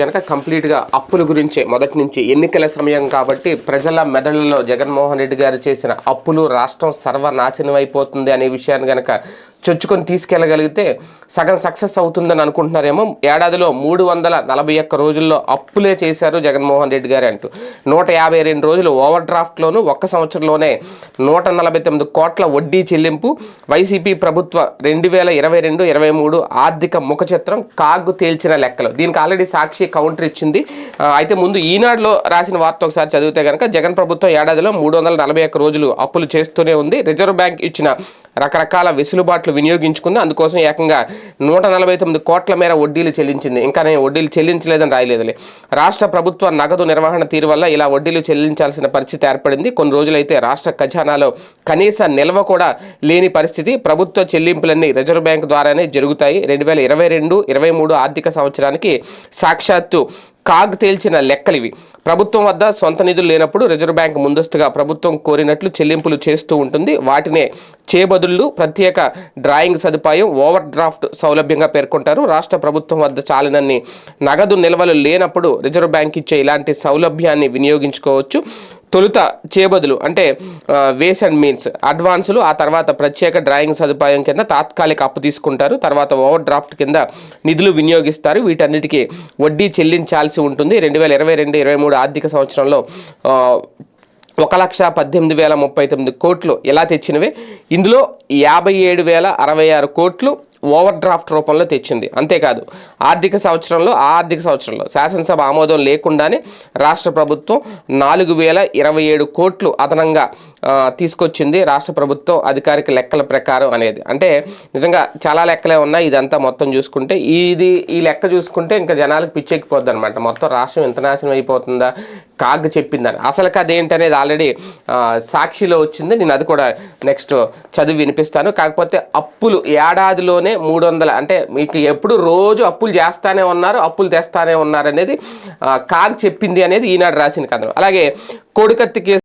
గనక కంప్లీట్గా అప్పుల గురించే మొదటి నుంచి ఎన్నికల సమయం కాబట్టి ప్రజల మెదళ్లలో జగన్మోహన్ రెడ్డి గారు చేసిన అప్పులు రాష్ట్రం సర్వనాశనం అయిపోతుంది అనే విషయాన్ని గనక చొచ్చుకొని తీసుకెళ్ళగలిగితే సగం సక్సెస్ అవుతుందని అనుకుంటున్నారేమో. ఏడాదిలో 341 రోజుల్లో అప్పులే చేశారు జగన్మోహన్ రెడ్డి గారు అంటూ 152 రోజులు ఓవర్ డ్రాఫ్ట్లోనూ ఒక్క సంవత్సరంలోనే 149 కోట్ల వడ్డీ చెల్లింపు. వైసీపీ ప్రభుత్వ 2022-23 ఆర్థిక ముఖచిత్రం కాగ్గు తేల్చిన లెక్కలు. దీనికి ఆల్రెడీ సాక్షి కౌంటర్ ఇచ్చింది. అయితే ముందు ఈనాడులో రాసిన వార్త ఒకసారి చదివితే కనుక జగన్ ప్రభుత్వం ఏడాదిలో 341 రోజులు అప్పులు చేస్తూనే ఉంది. రిజర్వ్ బ్యాంక్ ఇచ్చిన రకరకాల వెసులుబాట్లు వినియోగించుకుంది. అందుకోసం ఏకంగా 149 కోట్ల మేర వడ్డీలు చెల్లించింది. ఇంకా నేను వడ్డీలు చెల్లించలేదని రాయలేదులే. రాష్ట్ర ప్రభుత్వ నగదు నిర్వహణ తీరు వల్ల ఇలా వడ్డీలు చెల్లించాల్సిన పరిస్థితి ఏర్పడింది. కొన్ని రోజులైతే రాష్ట్ర ఖజానాలో కనీస నిల్వ కూడా లేని పరిస్థితి. ప్రభుత్వ చెల్లింపులన్నీ రిజర్వ్ బ్యాంక్ ద్వారానే జరుగుతాయి. 2022-23 ఆర్థిక సంవత్సరానికి సాక్షాత్తు కాగ్ తేల్చిన లెక్కలు ఇవి. ప్రభుత్వం వద్ద సొంత నిధులు లేనప్పుడు రిజర్వ్ బ్యాంక్ ముందస్తుగా ప్రభుత్వం కోరినట్లు చెల్లింపులు చేస్తూ ఉంటుంది. వాటినే చేబదుళ్లు, ప్రత్యేక డ్రాయింగ్ సదుపాయం, ఓవర్ డ్రాఫ్ట్ సౌలభ్యంగా పేర్కొంటారు. రాష్ట్ర ప్రభుత్వం వద్ద చాలినన్ని నగదు నిల్వలు లేనప్పుడు రిజర్వ్ బ్యాంక్ ఇచ్చే ఇలాంటి సౌలభ్యాన్ని వినియోగించుకోవచ్చు. తొలుత చేబదులు అంటే వేస్ అండ్ మీన్స్ అడ్వాన్సులు, ఆ తర్వాత ప్రత్యేక డ్రాయింగ్ సదుపాయం కింద తాత్కాలిక అప్పు తీసుకుంటారు. తర్వాత ఓవర్ డ్రాఫ్ట్ కింద నిధులు వినియోగిస్తారు. వీటన్నిటికీ వడ్డీ చెల్లించాల్సి ఉంటుంది. 2022-23 ఆర్థిక సంవత్సరంలో 1,18,039 కోట్లు ఎలా తెచ్చినవే. ఇందులో 57,066 కోట్లు ఓవర్ డ్రాఫ్ట్ రూపంలో తెచ్చింది. అంతేకాదు ఆర్థిక సంవత్సరంలో శాసనసభ ఆమోదం లేకుండానే రాష్ట్ర ప్రభుత్వం 4,027 కోట్లు అదనంగా తీసుకొచ్చింది. రాష్ట్ర ప్రభుత్వం అధికారిక లెక్కల ప్రకారం అనేది అంటే నిజంగా చాలా లెక్కలే ఉన్నాయి. ఇదంతా మొత్తం చూసుకుంటే ఈ లెక్క చూసుకుంటే ఇంకా జనాలకు పిచ్చెక్కిపోద్ది అనమాట. మొత్తం రాష్ట్రం ఎంత నాశనం అయిపోతుందా కాగ్ చెప్పిందని. అసలు అదేంటి అనేది ఆల్రెడీ సాక్షిలో వచ్చింది. నేను అది కూడా నెక్స్ట్ చదివి వినిపిస్తాను. కాకపోతే అప్పులు ఏడాదిలోనే 300 అంటే మీకు ఎప్పుడు రోజు అప్పులు చేస్తానే ఉన్నారు, అప్పులు తెస్తానే ఉన్నారు అనేది కాగ్ చెప్పింది అనేది ఈనాడు రాసిన కథనం. అలాగే కోడికత్తి కేసు